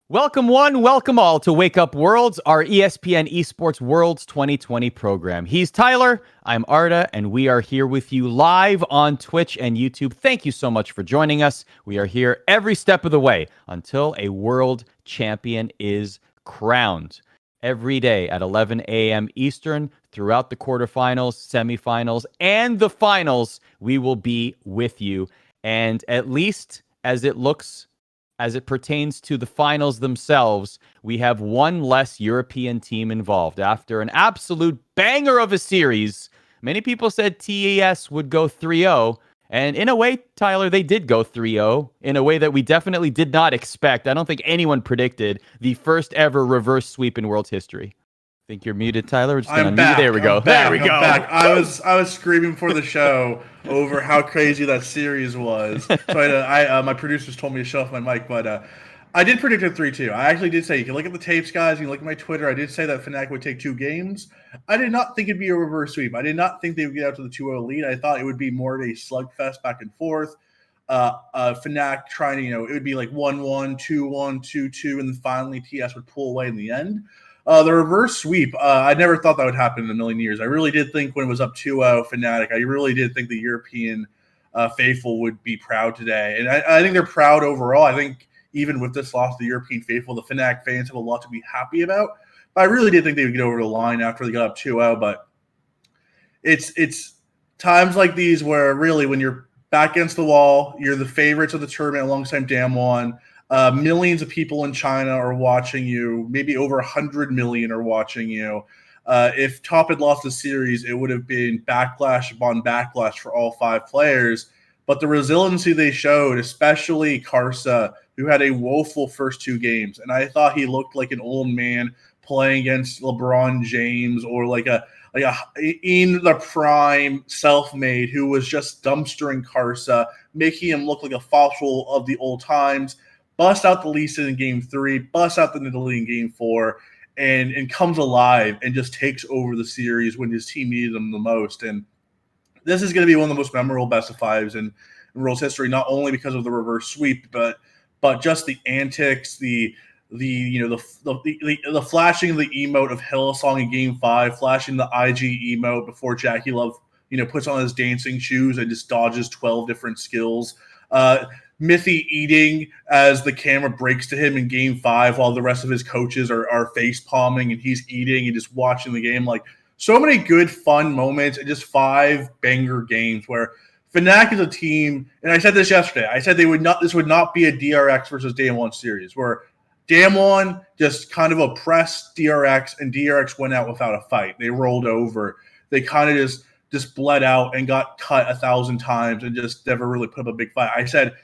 Welcome one, welcome all to Wake Up Worlds, our ESPN Esports Worlds 2020 program. He's Tyler, I'm Arda, and we are here with you live on Twitch and YouTube. Thank you so much for joining us. We are here every step of the way until a world champion is crowned. Every day at 11 a.m. Eastern, throughout the quarterfinals, semifinals, and the finals, we will be with you. And at least as it looks, as it pertains to the finals themselves, we have one less European team involved. After an absolute banger of a series, many people said TES would go 3-0. And in a way, Tyler, they did go 3-0 in a way that we definitely did not expect. I don't think anyone predicted the first ever reverse sweep in world history. I think you're muted, Tyler. We're just gonna unmute you. There we go. There we go. Back. I was screaming before the show over how crazy that series was. So my producers told me to shut off my mic, but I did predict a 3-2. I actually did say, you can look at the tapes, guys. You can look at my Twitter. I did say that FNATIC would take 2 games. I did not think it'd be a reverse sweep. I did not think they would get out to the 2-0 lead. I thought it would be more of a slugfest back and forth. FNATIC trying to, it would be like 1-1, 2-1, 2-2, and then finally TS would pull away in the end. The reverse sweep, I never thought that would happen in a million years. I really did think when it was up 2-0 FNATIC, I really did think the European faithful would be proud today. And I think they're proud overall. I think even with this loss, the European faithful, the FNATIC fans have a lot to be happy about. But I really did think they would get over the line after they got up 2-0. But it's times like these where really when you're back against the wall, you're the favorites of the tournament alongside Damwon. Millions of people in China are watching you. Maybe over 100 million are watching you. If Top had lost the series, it would have been backlash upon backlash for all 5 players. But the resiliency they showed, especially Karsa, who had a woeful first 2 games, and I thought he looked like an old man playing against LeBron James or like a in the prime self-made who was just dumpstering Karsa, making him look like a fossil of the old times. Bust out the Lee Sin in game 3, bust out the Nidalee in game 4, and comes alive and just takes over the series when his team needed him the most. And this is going to be one of the most memorable best of 5s in World's history, not only because of the reverse sweep, but just the antics, the flashing of the emote of Hillsong in game 5, flashing the IG emote before Jackie Love, puts on his dancing shoes and just dodges 12 different skills. Mithy eating as the camera breaks to him in game 5 while the rest of his coaches are face palming and he's eating and just watching the game. Like, so many good fun moments and just 5 banger games where FNATIC is a team, and I said this yesterday, I said this would not be a DRX versus Damwon series where Damwon just kind of oppressed DRX and DRX went out without a fight. They rolled over. They kind of just bled out and got cut 1,000 times and just never really put up a big fight. I said,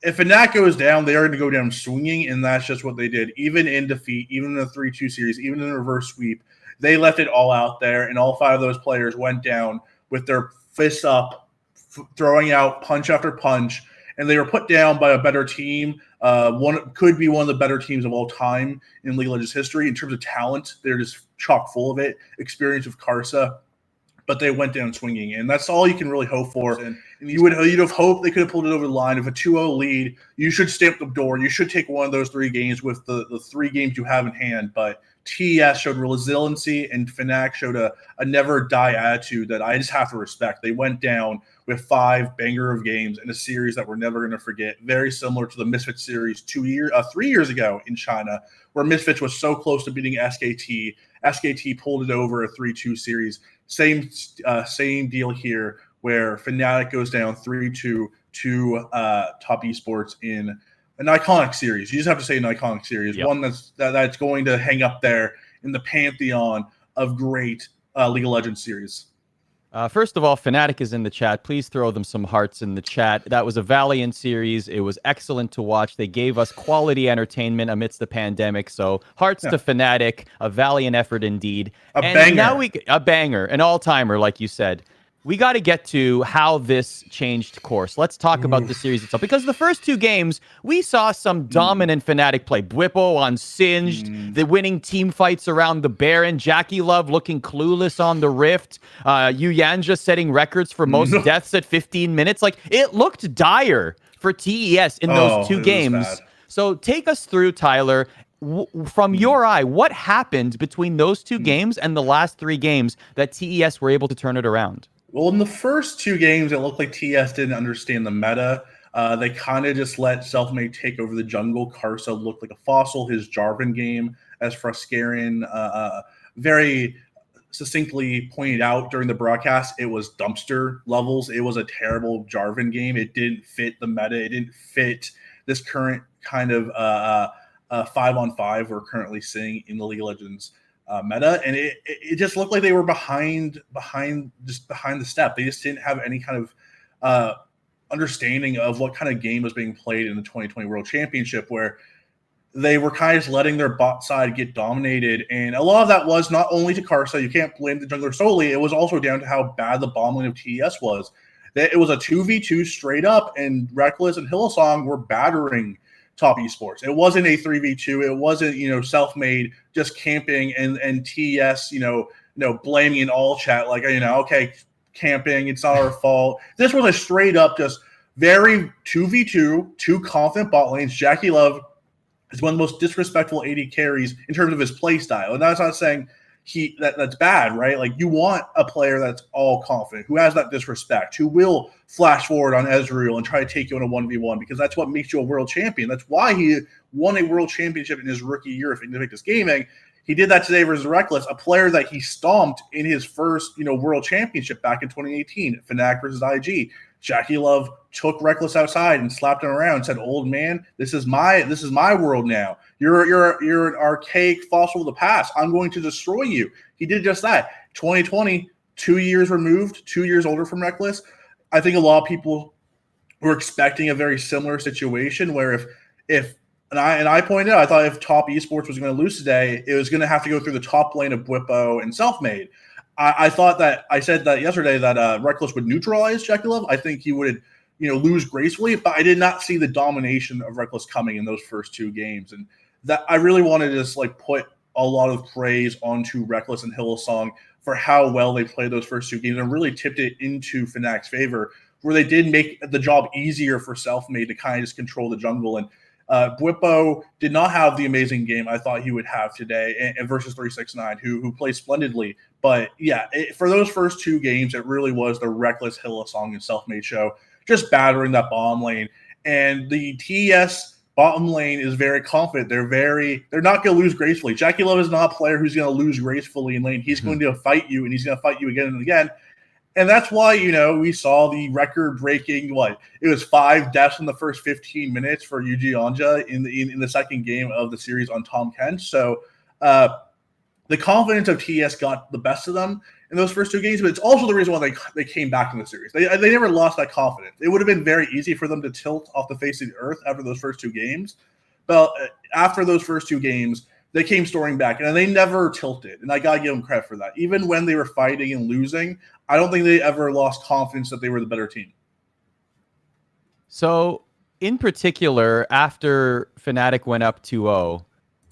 if FNATIC goes down, they are going to go down swinging, and that's just what they did. Even in defeat, even in the 3-2 series, even in the reverse sweep, they left it all out there, and all 5 of those players went down with their fists up, throwing out punch after punch, and they were put down by a better team. Could be one of the better teams of all time in League of Legends history. In terms of talent, they're just chock full of it. Experience with Karsa. But they went down swinging, and that's all you can really hope for. And you'd have hoped they could have pulled it over the line. If a 2-0 lead, you should stamp the door. You should take one of those 3 games with the 3 games you have in hand. But TES showed resiliency, and FNATIC showed a never-die attitude that I just have to respect. They went down with 5 banger of games in a series that we're never going to forget. Very similar to the Misfits series 3 years ago in China, where Misfits was so close to beating SKT. SKT pulled it over a 3-2 series. Same deal here, where FNATIC goes down 3-2 to Top Esports in an iconic series. You just have to say an iconic series, yep. One that's going to hang up there in the pantheon of great League of Legends series. First of all, FNATIC is in the chat. Please throw them some hearts in the chat. That was a valiant series. It was excellent to watch. They gave us quality entertainment amidst the pandemic. So hearts to FNATIC, a valiant effort indeed. A banger. A banger, an all-timer, like you said. We got to get to how this changed course. Let's talk about the series itself. Because the first 2 games, we saw some dominant FNATIC play. Bwipo on Singed, the winning team fights around the Baron, Jackie Love looking clueless on the Rift, Yu Yanja setting records for most deaths at 15 minutes. Like, it looked dire for TES in those 2 games. So take us through, Tyler. From your eye, what happened between those two games and the last 3 games that TES were able to turn it around? Well, in the first 2 games, it looked like TES didn't understand the meta. They kind of just let Selfmade take over the jungle. Karsa looked like a fossil. His Jarvan game, as Fruskarian very succinctly pointed out during the broadcast, it was dumpster levels. It was a terrible Jarvan game. It didn't fit the meta. It didn't fit this current kind of 5-on-5 we're currently seeing in the League of Legends meta, and it just looked like they were behind the step. They just didn't have any kind of understanding of what kind of game was being played in the 2020 World Championship, where they were kind of just letting their bot side get dominated. And a lot of that was not only to Karsa. You can't blame the jungler solely. It was also down to how bad the bomb lane of TES was. It was a 2v2 straight up, and Reckless and Hillsong were battering Top Esports. It wasn't a 3v2. It wasn't, Selfmade just camping and TES, blaming in all chat, like, okay, camping, it's not our fault. This was a straight up just very 2v2, 2 confident bot lanes. Jackie Love is one of the most disrespectful AD carries in terms of his play style. And that's not saying that's bad, right? Like, you want a player that's all confident, who has that disrespect, who will flash forward on Ezreal and try to take you in a 1v1, because that's what makes you a world champion. That's why he won a world championship in his rookie year of Invictus Gaming. He did that today versus Reckless, a player that he stomped in his first, world championship back in 2018, FNATIC versus IG. Jackie Love took Reckless outside and slapped him around and said, "Old man, this is my world now. You're an archaic fossil of the past. I'm going to destroy you." He did just that. 2020, 2 years removed, 2 years older from Reckless. I think a lot of people were expecting a very similar situation where if I pointed out, I thought if Top Esports was going to lose today, it was going to have to go through the top lane of Bwipo and Selfmade. I said that yesterday that Reckless would neutralize Jackie Love. I think he would, lose gracefully, but I did not see the domination of Reckless coming in those first 2 games. And that I really wanted to just put a lot of praise onto Reckless and Hillsong for how well they played those first 2 games and really tipped it into Fnatic's favor, where they did make the job easier for Selfmade to kind of just control the jungle. And Bwipo did not have the amazing game I thought he would have today, and versus 369, who plays splendidly. But yeah, for those first 2 games, it really was the Reckless, Hillsong, and Selfmade show, just battering that bottom lane. And the TES bottom lane is very confident. They're not going to lose gracefully. Jackie Love is not a player who's going to lose gracefully in lane. He's going to fight you, and he's going to fight you again and again. And that's why, we saw the record-breaking, it was 5 deaths in the first 15 minutes for Yuji Anja in the second game of the series on Tom Kent. So the confidence of TES got the best of them in those first 2 games, but it's also the reason why they came back in the series. They never lost that confidence. It would have been very easy for them to tilt off the face of the earth after those first 2 games. But after those first 2 games, they came storming back, and they never tilted. And I got to give them credit for that. Even when they were fighting and losing, I don't think they ever lost confidence that they were the better team. So, in particular, after Fnatic went up 2-0,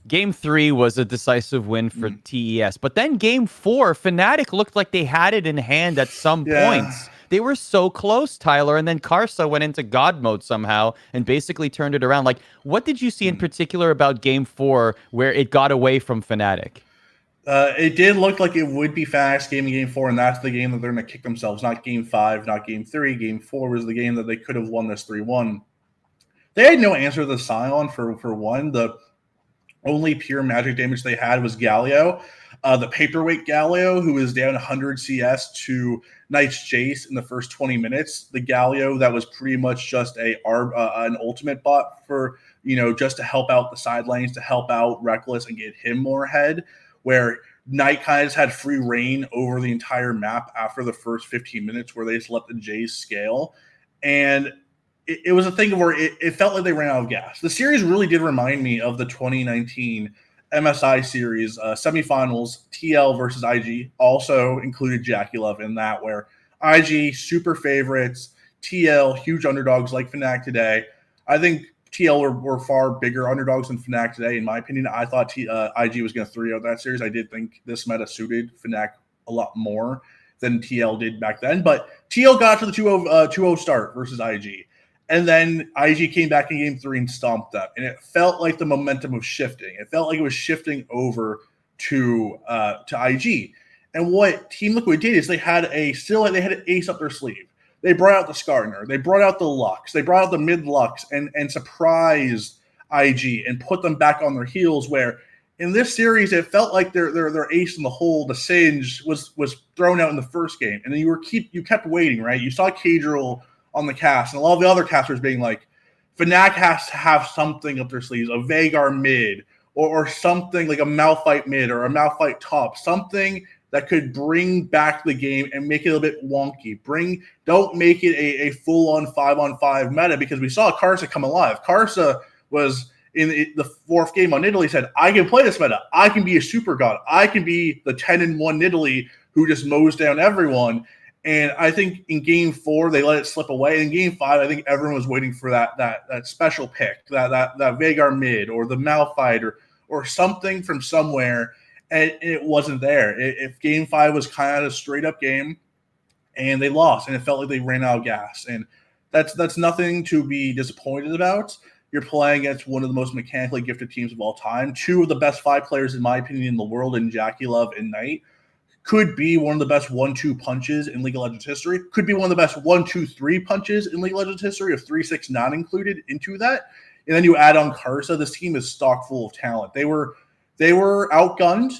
Game 3 was a decisive win for TES. But then Game 4, Fnatic looked like they had it in hand at some points. They were so close, Tyler, and then Karsa went into God mode somehow and basically turned it around. What did you see in particular about Game 4 where it got away from Fnatic? It did look like it would be Fnatic's game in Game 4, and that's the game that they're going to kick themselves. Not Game 5, not Game 3. Game 4 was the game that they could have won this 3-1. They had no answer to the Scion for one. The only pure magic damage they had was Galio. The paperweight Galio, who was down 100 CS to Knight's Jace in the first 20 minutes. The Galio that was pretty much just an ultimate bot for, just to help out the side lanes, to help out Reckless and get him more ahead, where Knight kind of just had free reign over the entire map after the first 15 minutes, where they just let the Jays scale. And it was a thing where it felt like they ran out of gas. The series really did remind me of the 2019 MSI series, semifinals, TL versus IG, also included Jackie Love in that, where IG, super favorites, TL, huge underdogs like Fnatic today. I think TL were far bigger underdogs than Fnatic today, in my opinion. I thought IG was going to 3-0 that series. I did think this meta suited Fnatic a lot more than TL did back then. But TL got to the 2-0 start versus IG. And then IG came back in game 3 and stomped them. And it felt like the momentum was shifting. It felt like it was shifting over to IG. And what Team Liquid did is they had an ace up their sleeve. They brought out the Skarner. They brought out the Lux. They brought out the mid-Lux and surprised IG and put them back on their heels, where in this series it felt like their ace in the hole, the Singe, was thrown out in the first game. And then you kept waiting, right? You saw Cadrill on the cast and a lot of the other casters being like, FNATIC has to have something up their sleeves, a Vagar mid or something like a Malphite mid or a Malphite top, something that could bring back the game and make it a bit wonky. Don't make it a full-on 5-on-5 meta, because we saw Karsa come alive. Karsa was in the 4th game on Nidalee, said, I can play this meta. I can be a super god. I can be the 10-1 Nidalee who just mows down everyone. And I think in game 4, they let it slip away. In game 5, I think everyone was waiting for that special pick, that Vagar mid or the Malphite or something from somewhere. And it wasn't there. If game 5 was kind of a straight-up game, and they lost, and it felt like they ran out of gas. And that's nothing to be disappointed about. You're playing against one of the most mechanically gifted teams of all time. 2 of the best 5 players, in my opinion, in the world, in JackeyLove and Knight. Could be one of the best 1-2 punches in League of Legends history. Could be one of the best 1-2-3 punches in League of Legends history, of 3-6 not included into that. And then you add on Karsa. This team is stock full of talent. They were outgunned,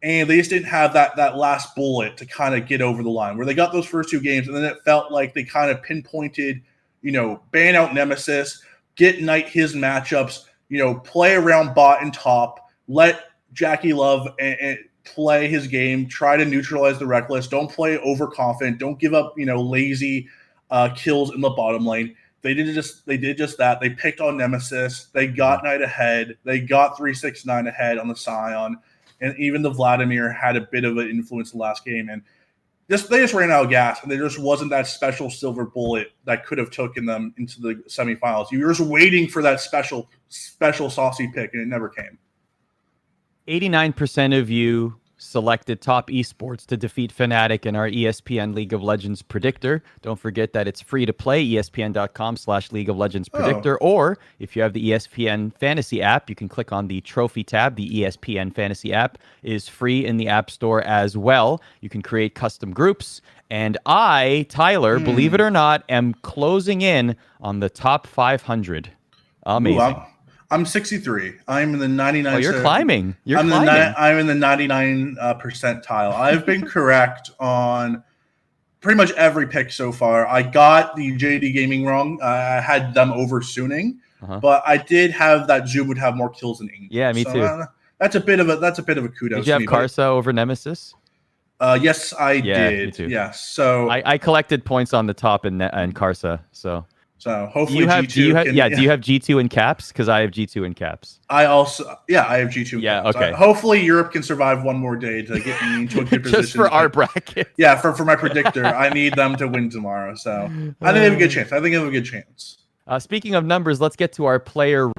and they just didn't have that last bullet to kind of get over the line, where they got those first 2 games, and then it felt like they kind of pinpointed, ban out Nemesis, get Knight his matchups, play around bot and top, let JackeyLove and play his game, try to neutralize the Reckless, don't play overconfident, don't give up, lazy kills in the bottom lane. They did just that. They picked on Nemesis. They got Knight ahead. They got 369 ahead on the Scion. And even the Vladimir had a bit of an influence in the last game. And they just ran out of gas, and there just wasn't that special silver bullet that could have taken them into the semifinals. You were just waiting for that special saucy pick, and it never came. 89% of you selected Top Esports to defeat FNATIC in our ESPN League of Legends Predictor. Don't forget that it's free to play, espn.com/League of Legends Predictor. Or if you have the ESPN Fantasy app, you can click on the trophy tab. The ESPN Fantasy app is free in the App Store as well. You can create custom groups. And I, Tyler, believe it or not, am closing in on the top 500. Amazing. Ooh, I'm 63. I'm in the 99. Oh, you're climbing. I'm in the 99 percentile. I've been correct on pretty much every pick so far. I got the JD Gaming wrong. I had them over Suning, but I did have that Zoom would have more kills than England. Yeah, me too. That's a bit of a kudos. Did you have Karsa over Nemesis? Yes, I did. Me too. Yes. So I collected points on the top and Karsa. So hopefully G2 do you have G2 in caps? Because I have G2 in caps. I have G2 in caps. Okay. Hopefully Europe can survive one more day to get me into a good position. Just for our bracket. Yeah, for my predictor. I need them to win tomorrow. So I think they have a good chance. Speaking of numbers, let's get to our player